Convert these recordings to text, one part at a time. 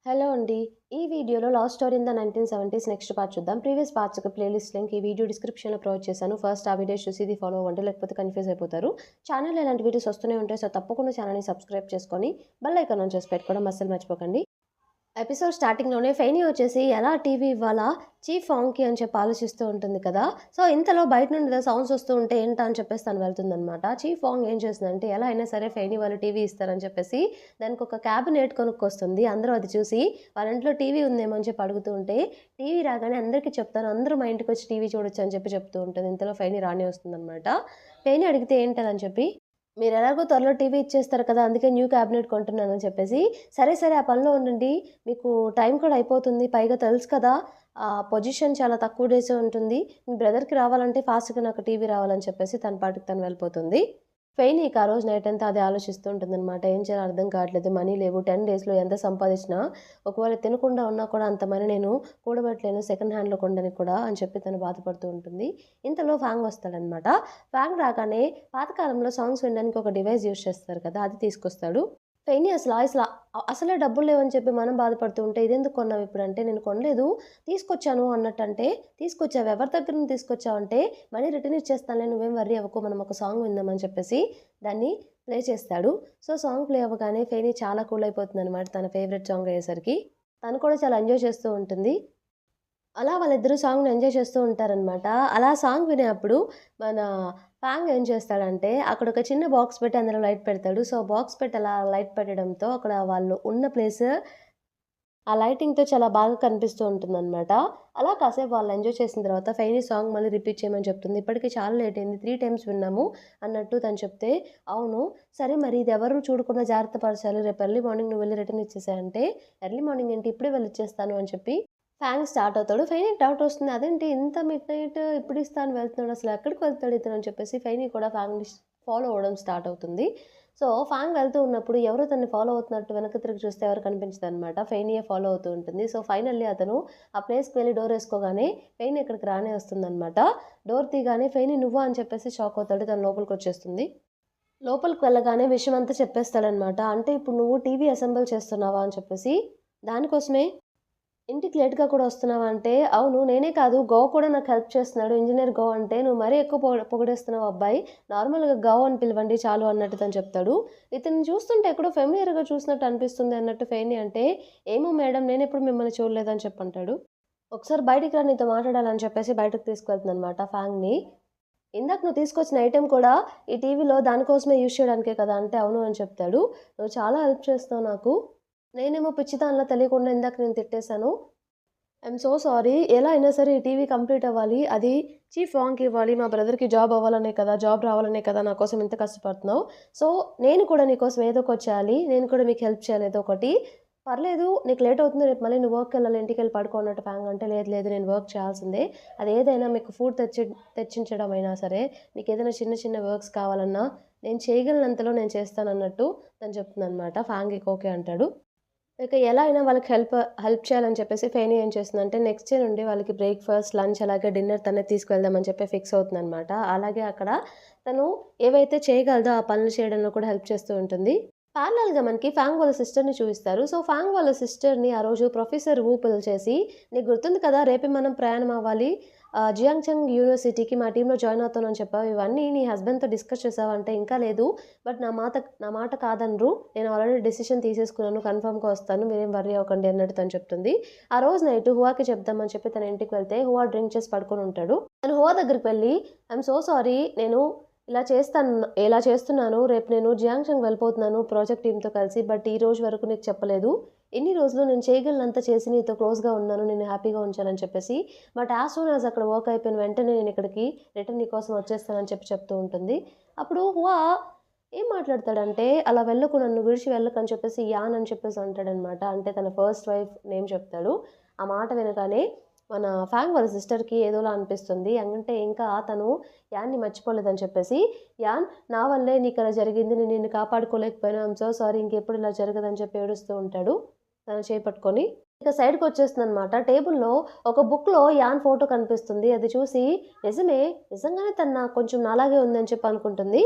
Hello అండి. ఈ వీడియోలో love story in the 1970s next part చూద్దాం. ప్రీవియస్ పార్ట్స్ యొక్క ప్లేలిస్ట్ లింక్ ఈ వీడియో డిస్క్రిప్షన్‌లో ప్రొవైడ్ చేశాను. ఫస్ట్ ఆ వీడియోస్ చూసి ఇది ఫాలో అవ్వండి. లేకపోతే కన్‌ఫ్యూజ్ అయిపోతారు. ఛానెల్‌లో ఇలాంటి వీడియోస్ వస్తూనే ఉంటాయి. సో, తప్పకుండా ఛానెల్‌ని సబ్స్క్రైబ్ చేసుకొని బెల్ ఐకాన్ ఆన్ చేసి పెట్టుకోవడం అస్సలు మర్చిపోకండి. ఎపిసోడ్ స్టార్టింగ్‌లోనే ఫెయినీ వచ్చేసి ఎలా టీవీ ఇవ్వాలా చీఫ్ వాంగ్‌కి అని చెప్పి ఆలోచిస్తూ ఉంటుంది కదా! సో, ఇంతలో బయట నుండి ఏదో సౌండ్స్ వస్తూ ఉంటే ఏంటా అని చెప్పేసి తను వెళ్తుందనమాట. చీఫ్ వాంగ్ ఏం చేస్తుందంటే ఎలా అయినా సరే ఫెయినీ వాళ్ళు టీవీ ఇస్తారని చెప్పేసి దానికొక క్యాబినెట్ కొనుక్కొస్తుంది. అందరూ అది చూసి వాళ్ళ ఇంట్లో టీవీ ఉందేమో అని చెప్పి అడుగుతూ ఉంటే, టీవీ రాగానే అందరికీ చెప్తాను. అందరూ మా ఇంటికొచ్చి టీవీ చూడొచ్చు అని చెప్పి చెప్తూ ఉంటుంది. ఇంతలో ఫెయినీ రానే వస్తుందనమాట. ఫెయినీ అడిగితే ఏంటదని చెప్పి మీరెలాగో త్వరలో టీవీ ఇచ్చేస్తారు కదా! అందుకే న్యూ క్యాబినెట్ కొంటున్నానని చెప్పేసి, సరే, సరే ఆ పనిలో ఉండండి. మీకు టైం కూడా అయిపోతుంది. పైగా తెలుసు కదా! పొజిషన్ చాలా తక్కువ డేసే ఉంటుంది. మీ బ్రదర్‌కి రావాలంటే ఫాస్ట్‌గా నాకు టీవీ రావాలని చెప్పేసి తన పాటికి తను వెళ్ళిపోతుంది. ఫెయిన్ ఇక ఆ రోజు నైట్ అంతా అదే ఆలోచిస్తూ ఉంటుందనమాట. ఏం చేయాలో అర్థం కావట్లేదు. మనీ లేవు. 10 డేస్‌లో ఎంత సంపాదించినా ఒకవేళ తినకుండా ఉన్నా కూడా అంత మనీ నేను కూడబెట్టలేను సెకండ్ హ్యాండ్‌లో కొనడానికి కూడా అని చెప్పి తను బాధపడుతూ ఉంటుంది. ఇంతలో ఫాంగ్ వస్తాడనమాట. ఫాంగ్ రాగానే పాతకాలంలో సాంగ్స్ వినడానికి ఒక డివైస్ యూజ్ చేస్తారు కదా! అది తీసుకొస్తాడు. ఫెయినీ అసలే డబ్బులు లేవని చెప్పి మనం బాధపడుతూ ఉంటే, "ఇదెందుకు కొన్నావు ఇప్పుడంటే?" "నేను కొనలేదు, తీసుకొచ్చాను" అన్నట్టంటే, "తీసుకొచ్చావా? ఎవరి దగ్గర నుంచి తీసుకొచ్చావంటే, మనీ రిటర్న్ ఇచ్చేస్తానులే నువ్వేం వర్రీ అవ్వకు. మనం ఒక సాంగ్ విందాం" అని చెప్పేసి దాన్ని ప్లే చేస్తాడు. సో, సాంగ్ ప్లే అవ్వగానే ఫెయినీ చాలా కూల్ అయిపోతుందనమాట. తన ఫేవరెట్ సాంగ్ అయ్యేసరికి. తను కూడా చాలా ఎంజాయ్ చేస్తూ ఉంటుంది. అలా వాళ్ళిద్దరూ సాంగ్‌ని ఎంజాయ్ చేస్తూ ఉంటారనమాట. అలా సాంగ్ వినేప్పుడు మన ఫాంగ్ ఏం చేస్తాడంటే, అక్కడొక చిన్న బాక్స్ పెట్టి అందులో లైట్ పెడతాడు. సో, బాక్స్ పెట్టి అలా లైట్ పెట్టడంతో అక్కడ వాళ్ళు ఉన్న ప్లేస్ ఆ లైటింగ్‌తో చాలా బాగా కనిపిస్తూ ఉంటుందనమాట. అలా కాసేపు వాళ్ళు ఎంజాయ్ చేసిన తర్వాత ఫెయినీ సాంగ్ మళ్ళీ రిపీట్ చేయమని చెప్తుంది. "ఇప్పటికి చాలా లేట్ అయింది. 3 టైమ్స్ విన్నాము" అన్నట్టు తను చెప్తే, "అవును. సరే మరి ఇది ఎవరు చూడకుండా జాగ్రత్త పరచాలి. రేపు ఎర్లీ మార్నింగ్ నువ్వు వెళ్లి రిటర్న్ ఇచ్చేసేయి" అంటే, "ఎర్లీ మార్నింగ్ ఏంటి? ఇప్పుడే వెళ్లి ఇచ్చేస్తాను" అని చెప్పి ఫ్యాంగ్ స్టార్ట్ అవుతాడు. ఫెయినీకి డౌట్ వస్తుంది. అదేంటి ఇంత మిడ్‌నైట్ ఇప్పుడు ఇస్తా అని వెళ్తున్నాడు. అసలు ఎక్కడికి వెళ్తాడు ఇతను అని చెప్పేసి ఫెయినీ కూడా ఫ్యాంగ్‌ని ఫాలో అవ్వడం స్టార్ట్ అవుతుంది. సో, ఫాంగ్ వెళ్తూ ఉన్నప్పుడు ఎవరో తనని ఫాలో అవుతున్నట్టు వెనక్కి తిరిగి చూస్తే ఎవరు కనిపించదనమాట. ఫెయినీయే ఫాలో అవుతూ ఉంటుంది. సో, ఫైనల్లీ అతను ఆ ప్లేస్‌కి వెళ్లి డోర్ ఏసుకోగానే ఫెయినీ ఇక్కడికి రానే వస్తుందనమాట. డోర్ తీయగానే ఫెయినీ నువ్వా అని చెప్పేసి షాక్ అవుతాడు. తను లోపలికొచ్చేస్తుంది. లోపలికి వెళ్ళగానే విషయమంతా చెప్పేస్తాడనమాట. అంటే ఇప్పుడు నువ్వు టీవీ అసెంబుల్ చేస్తున్నావా అని చెప్పేసి. దానికోసమే ఇంటికి లేట్‌గా కూడా వస్తున్నావా అంటే, అవును. నేనే కాదు గౌ కూడా నాకు హెల్ప్ చేస్తున్నాడు. ఇంజినీర్ గౌ అంటే, నువ్వు మరీ ఎక్కువ పొగిడేస్తున్నావు అబ్బాయి. నార్మల్‌గా గౌ అని పిలవండి చాలు అన్నట్టు తను చెప్తాడు. ఇతన్ని చూస్తుంటే ఎక్కడో ఫెమిలియర్‌గా చూసినట్టు అనిపిస్తుంది అన్నట్టు ఫెయినీ అంటే, ఏమో మేడం నేనెప్పుడు మిమ్మల్ని చూడలేదని చెప్పంటాడు. ఒకసారి బయటికి రా నీతో మాట్లాడాలని చెప్పేసి బయటకు తీసుకెళ్తుందనమాట ఫాంగ్‌ని. ఇందాక నువ్వు తీసుకొచ్చిన ఐటెమ్ కూడా ఈ టీవీలో దానికోసమే యూజ్ చేయడానికే కదా! అంటే, అవును అని చెప్తాడు. నువ్వు చాలా హెల్ప్ చేస్తావు నాకు. నేనేమో పిచ్చిదానిలా తెలియకుండా ఇందాక నేను తిట్టేసాను. I'm so sorry. ఎలా అయినా సరే ఈ టీవీ కంప్లీట్ అవ్వాలి. అది చీఫ్ వాంగ్‌కి ఇవ్వాలి. మా బ్రదర్‌కి జాబ్ అవ్వాలనే కదా! జాబ్ రావాలనే కదా! నా కోసం ఇంత కష్టపడుతున్నావు. సో, నేను కూడా నీ కోసం ఏదో ఒకటి చేయాలి. నేను కూడా మీకు హెల్ప్ చేయాలి ఏదో ఒకటి. పర్లేదు నీకు లేట్ అవుతుంది. రేపు మళ్ళీ నువ్వు వర్క్‌కెళ్ళాలి. ఇంటికెళ్ళి పడుకో అన్నట్టు ఫ్యాంగ్ అంటే, లేదు లేదు నేను వర్క్ చేయాల్సిందే. అదేదైనా మీకు ఫుడ్ తెచ్చించడం అయినా సరే, మీకేదైనా చిన్న చిన్న వర్క్స్ కావాలన్నా, నేను చేయగలనంతలో నేను చేస్తానన్నట్టు తను చెప్తుందనమాట. ఫ్యాంగ్ ఇక ఓకే అంటాడు. ఇక ఎలా అయినా వాళ్ళకి హెల్ప్ చేయాలని చెప్పేసి ఫెయినీ ఏం చేస్తుందంటే నెక్స్ట్ డే నుండి వాళ్ళకి బ్రేక్‌ఫాస్ట్, లంచ్ అలాగే డిన్నర్ తనే తీసుకువెళ్దామని చెప్పి ఫిక్స్ అవుతుందనమాట. అలాగే అక్కడ తను ఏవైతే చేయగలదో ఆ పనులు చేయడంలో కూడా హెల్ప్ చేస్తూ ఉంటుంది. ప్యారలల్‌గా మనకి ఫాంగ్ వాళ్ళ సిస్టర్‌ని చూయిస్తారు. సో, ఫాంగ్ వాళ్ళ సిస్టర్‌ని ఆ రోజు ప్రొఫెసర్ వు పిలిచేసి, "నీకు గుర్తుంది కదా! రేపే మనం ప్రయాణం అవ్వాలి. జియాంగ్‌చంగ్ యూనివర్సిటీకి మా టీమ్‌లో జాయిన్ అవుతాను అని చెప్పావు. ఇవన్నీ నీ హస్బెండ్‌తో డిస్కస్ చేశావా?" అంటే, "ఇంకా లేదు. బట్ నా మాట కాదనరు. నేను ఆల్రెడీ డెసిషన్ తీసేసుకున్నాను. కన్ఫర్మ్‌గా వస్తాను. మీరేం వర్రీ అవ్వకండి" అన్నట్టు తను చెప్తుంది. ఆ రోజు నైట్ హువాకి చెప్దామని చెప్పి తన ఇంటికి వెళ్తే, హువా డ్రింక్ చేసి పడుకొని ఉంటాడు. తను హువా దగ్గరికి వెళ్లి, "ఐయామ్ సో సారీ. నేను ఇలా చేస్తున్నాను. రేపు నేను జియాంగ్‌షంగ్ వెళ్ళిపోతున్నాను ప్రాజెక్ట్ టీమ్‌తో కలిసి. బట్ ఈ రోజు వరకు నీకు చెప్పలేదు. ఇన్ని రోజులు నేను చేయగలనంత చేసి నీతో క్లోజ్‌గా ఉన్నాను. నిన్ను హ్యాపీగా ఉంచాలని చెప్పేసి. బట్ యాస్ సూన్ యాస్ అక్కడ వర్క్ అయిపోయిన వెంటనే నేను ఇక్కడికి రిటర్న్ నీ కోసం వచ్చేస్తానని చెప్పి చెప్తూ ఉంటుంది. అప్పుడు హువా ఏం మాట్లాడతాడంటే, అలా వెళ్ళకు నన్ను విడిచి వెళ్ళకని చెప్పేసి యాన్ అని చెప్పేసి అంటాడనమాట. అంటే తన ఫస్ట్ వైఫ్ నేమ్ చెప్తాడు. ఆ మాట వినగానే మన ఫాంగ్ వాళ్ళ సిస్టర్‌కి ఏదోలా అనిపిస్తుంది. అంటే ఇంకా తను యాన్‌ని మర్చిపోలేదని చెప్పేసి, "యాన్ నా వల్లే నీకలా జరిగింది. నేను నిన్ను కాపాడుకోలేకపోయాను. I'm so sorry. ఇంకెప్పుడు ఇలా జరగదని" చెప్పి ఏడుస్తూ ఉంటాడు. తన చేయి పట్టుకొని. ఇక సైడ్‌కొచ్చేస్తుందనమాట. టేబుల్‌లో ఒక బుక్‌లో యాన్ ఫోటో కనిపిస్తుంది. అది చూసి నిజమే. నిజంగానే తను కొంచెం నాలాగే ఉందని చెప్పి అనుకుంటుంది.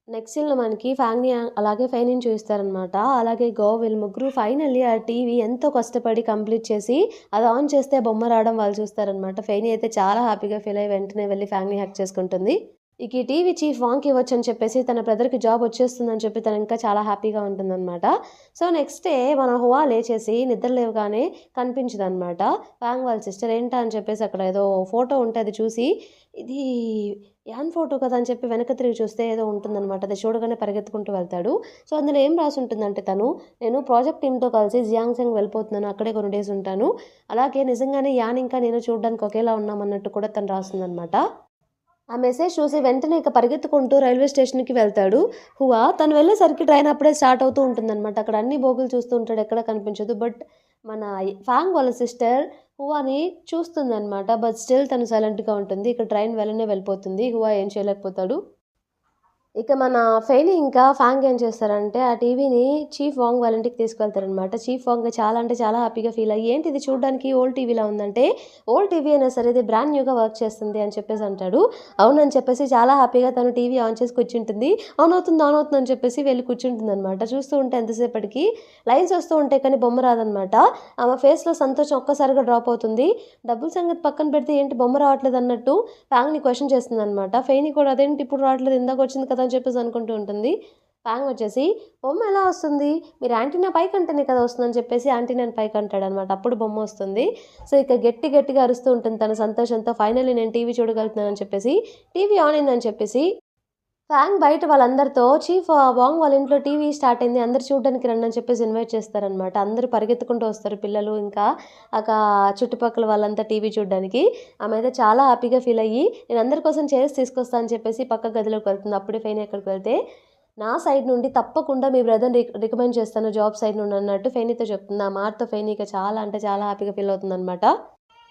నెక్స్ట్ సీన్‌లో మనకి ఫ్యాంగ్‌ని అలాగే ఫెయినీని చూయిస్తారనమాట. అలాగే వీళ్ళు ముగ్గురు ఫైనల్లీ ఆ టీవీ ఎంతో కష్టపడి కంప్లీట్ చేసి అది ఆన్ చేస్తే బొమ్మ రావడం వాళ్ళు చూస్తారనమాట. ఫెయినీ అయితే చాలా హ్యాపీగా ఫీల్ అయ్యి వెంటనే వెళ్లి ఫ్యాంగ్‌ని హగ్ చేసుకుంటుంది. ఇక ఈ టీవీ చీఫ్ వాంగ్‌కి ఇవ్వొచ్చని చెప్పేసి తన బ్రదర్‌కి జాబ్ వచ్చేస్తుందని చెప్పి తను ఇంకా చాలా హ్యాపీగా ఉంటుందనమాట. సో, నెక్స్ట్ డే మన హువా లేచేసి నిద్ర లేవగానే కనిపించదనమాట. వాంగ్ వాళ్ళ సిస్టర్ ఏంటా అని చెప్పేసి అక్కడ ఏదో ఫోటో ఉంటే అది చూసి ఇది యాన్ ఫోటో కదా అని చెప్పి వెనక్కి తిరిగి చూస్తే ఏదో ఉంటుందనమాట. అది చూడగానే పరిగెత్తుకుంటూ వెళ్తాడు. సో, అందులో ఏం రాసుంటుందంటే నేను ప్రాజెక్ట్ టీమ్‌తో కలిసి జియాంగ్‌సంగ్ వెళ్ళిపోతున్నాను. అక్కడే కొన్ని డేస్ ఉంటాను. అలాగే నిజంగానే యాన్ ఇంకా నేను చూడడానికి ఒకేలా ఉన్నామన్నట్టు కూడా తను రాస్తుందనమాట. ఆ మెసేజ్ చూసి వెంటనే ఇక పరిగెత్తుకుంటూ రైల్వే స్టేషన్‌కి వెళ్తాడు. తను వెళ్ళేసరికి ట్రైన్ అప్పుడే స్టార్ట్ అవుతూ ఉంటుందనమాట. అక్కడ అన్ని బోగీలు చూస్తూ ఉంటాడు. ఎక్కడ కనిపించదు. బట్ మన ఫాంగ్ వాళ్ళ సిస్టర్ హువాని చూస్తుందనమాట. బట్ స్టిల్ తను సైలెంట్‌గా ఉంటుంది. ఇక ట్రైన్ వెళ్ళనే వెళ్ళిపోతుంది. ఏం చేయలేకపోతాడు. ఇక మన ఫెయినీ ఇంకా ఫాంగ్ ఏం చేస్తారంటే, ఆ టీవీని చీఫ్ వాంగ్ వాళ్ళ ఇంటికి తీసుకెళ్తారనమాట. చీఫ్ వాంగ్ చాలా అంటే చాలా హ్యాపీగా ఫీల్ అయ్యి, "ఏంటి ఇది చూడడానికి ఓల్డ్ టీవీలా ఉందంటే, ఓల్డ్ టీవీ అయినా సరే ఇది బ్రాండ్ న్యూగా వర్క్ చేస్తుంది" అని చెప్పేసి అంటాడు. అవునని చెప్పేసి చాలా హ్యాపీగా తను టీవీ ఆన్ చేసి కూర్చుంటుంది. ఆన్ అవుతుంది, ఆన్ అవుతుంది అని చెప్పేసి వెళ్ళి కూర్చుంటుందనమాట. చూస్తూ ఉంటే ఎంతసేపటికి లైన్స్ వస్తూ ఉంటాయి కానీ బొమ్మ రాదనమాట. ఆమె ఫేస్‌లో సంతోషం ఒక్కసారిగా డ్రాప్ అవుతుంది. డబ్బుల సంగతి పక్కన పెడితే ఏంటి బొమ్మ రావట్లేదు అన్నట్టు ఫాంగ్‌ని క్వెషన్ చేస్తుందనమాట. ఫెయినీ కూడా అదేంటి ఇప్పుడు రావట్లేదు ఇందాక వచ్చింది కదా అని చెప్పేసి అనుకుంటూ ఉంటుంది. ఫాంగ్ వచ్చేసి బొమ్మ ఎలా వస్తుంది? మీరు యాంటీనా పైకంటేనే కదా వస్తుందని చెప్పేసి యాంటీనాని పైకంటాడనమాట. అప్పుడు బొమ్మ వస్తుంది. సో, ఇక గట్టిగా అరుస్తూ ఉంటుంది తన సంతోషంతో. ఫైనల్లీ నేను టీవీ చూడగలుగుతున్నానని చెప్పేసి, టీవీ ఆన్ అయిందని చెప్పేసి ఫ్యాంగ్ బయట వాళ్ళందరితో చీఫ్ వాంగ్ వాళ్ళ ఇంట్లో టీవీ స్టార్ట్ అయింది. అందరూ చూడడానికి రండి అని చెప్పేసి ఇన్వైట్ చేస్తారనమాట. అందరూ పరిగెత్తుకుంటూ వస్తారు పిల్లలు ఇంకా అక చుట్టుపక్కల వాళ్ళంతా టీవీ చూడడానికి. ఆమె అయితే చాలా హ్యాపీగా ఫీల్ అయ్యి నేను అందరి కోసం చైర్స్ తీసుకొస్తా అని చెప్పేసి పక్క గదిలోకి వెళ్తుంది. అప్పుడే ఫెయిన్ ఎక్కడికి వెళ్తే నా సైడ్ నుండి తప్పకుండా మీ బ్రదర్‌ని రికమెండ్ చేస్తాను జాబ్ సైడ్ నుండి అన్నట్టు ఫెయినీతో చెప్తుంది. ఆ మాటతో ఫెయినీ ఇక చాలా అంటే చాలా హ్యాపీగా ఫీల్ అవుతుందనమాట.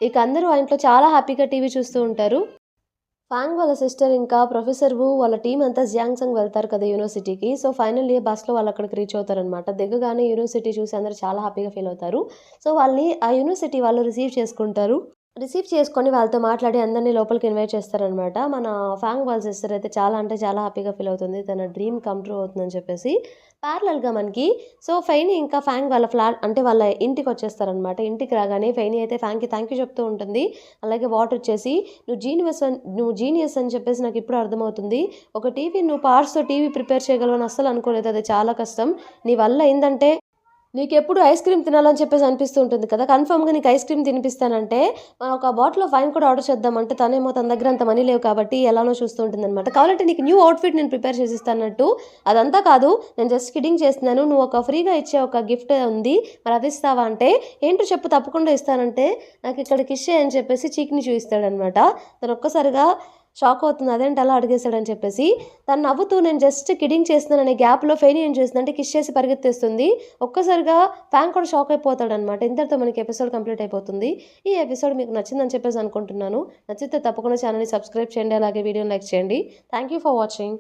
ఇక అందరూ ఆ ఇంట్లో చాలా హ్యాపీగా టీవీ చూస్తూ ఉంటారు. ఫాంగ్ వాళ్ళ సిస్టర్ ఇంకా ప్రొఫెసర్ వు వాళ్ళ టీమ్ అంతా జియాంగ్సంగ్ వెళ్తారు కదా యూనివర్సిటీకి. సో, ఫైనల్లీ బస్‌లో వాళ్ళు అక్కడికి రీచ్ అవుతారనమాట. దిగగానే యూనివర్సిటీ చూసి అందరూ చాలా హ్యాపీగా ఫీల్ అవుతారు. సో, వాళ్ళని ఆ యూనివర్సిటీ వాళ్ళు రిసీవ్ చేసుకుంటారు. రిసీవ్ చేసుకొని వాళ్ళతో మాట్లాడి అందరిని లోపలికి ఇన్వైట్ చేస్తారనమాట. మన ఫాంగ్ వాళ్ళ సిస్టర్ అయితే చాలా అంటే చాలా హ్యాపీగా ఫీల్ అవుతుంది. తన డ్రీమ్ కమ్ ట్రూ అవుతుందని చెప్పేసి. ప్యారలల్‌గా మనకి ఫెయినీ ఇంకా ఫాంగ్ వాళ్ళ ఫ్లాట్ అంటే వాళ్ళ ఇంటికొచ్చేస్తారనమాట. ఇంటికి రాగానే ఫెయినీ అయితే ఫాంగ్‌కి థాంక్ యూ చెప్తూ ఉంటుంది. అలాగే వాటర్ ఇచ్చేసి నువ్వు జీనియస్ అని చెప్పేసి నాకిప్పుడు అర్థమవుతుంది. ఒక టీవీ నువ్వు పార్ట్స్‌తో టీవీ ప్రిపేర్ చేయగలవని అస్సలు అనుకోలేదు. అది చాలా కష్టం. నీ వల్ల అయిందంటే నీకెప్పుడు ఐస్ క్రీమ్ తినాలని చెప్పేసి అనిపిస్తూ ఉంటుంది కదా! కన్ఫర్మ్‌గా నీకు ఐస్ క్రీమ్ తినిపిస్తానంటే, ఒక బాటిల్ ఆఫ్ వైన్ కూడా ఆర్డర్ చేద్దామంటే తనేమో తన దగ్గర అంత మనీ లేవు కాబట్టి ఎలానో చూస్తూ ఉంటుందనమాట. కావాలంటే నీకు న్యూ అవుట్‌ఫిట్ నేను ప్రిపేర్ చేసిస్తా అన్నట్టు. అదంతా కాదు నేను జస్ట్ కిడ్డింగ్ చేస్తున్నాను. నువ్వు ఒక ఫ్రీగా ఇచ్చే ఒక గిఫ్ట్ ఉంది. మరి అది ఇస్తావా అంటే, ఏంటో చెప్పు తప్పకుండా ఇస్తానంటే, నాకిక్కడ కిస్ చెయ్ అని చెప్పేసి చీక్‌ని చూయిస్తాడనమాట. తను ఒక్కసారిగా షాక్ అవుతుంది. అదేంటి అలా అడిగేసాడని చెప్పేసి. తను నవ్వుతూ నేను జస్ట్ కిడ్డింగ్ చేస్తున్నాననే గ్యాప్‌లో ఫెయినీ ఏం చేస్తుందంటే కిస్ చేసి పరిగెత్తేస్తుంది. ఒక్కసారిగా ఫ్యాంగ్ కూడా షాక్ అయిపోతాడనమాట. ఇంతటితో మనకి ఎపిసోడ్ కంప్లీట్ అయిపోతుంది. ఈ ఎపిసోడ్ మీకు నచ్చిందని చెప్పేసి అనుకుంటున్నాను. నచ్చితే తప్పకుండా ఛానల్‌ని సబ్స్క్రైబ్ చేయండి. అలాగే వీడియోని లైక్ చేయండి. Thank you for watching.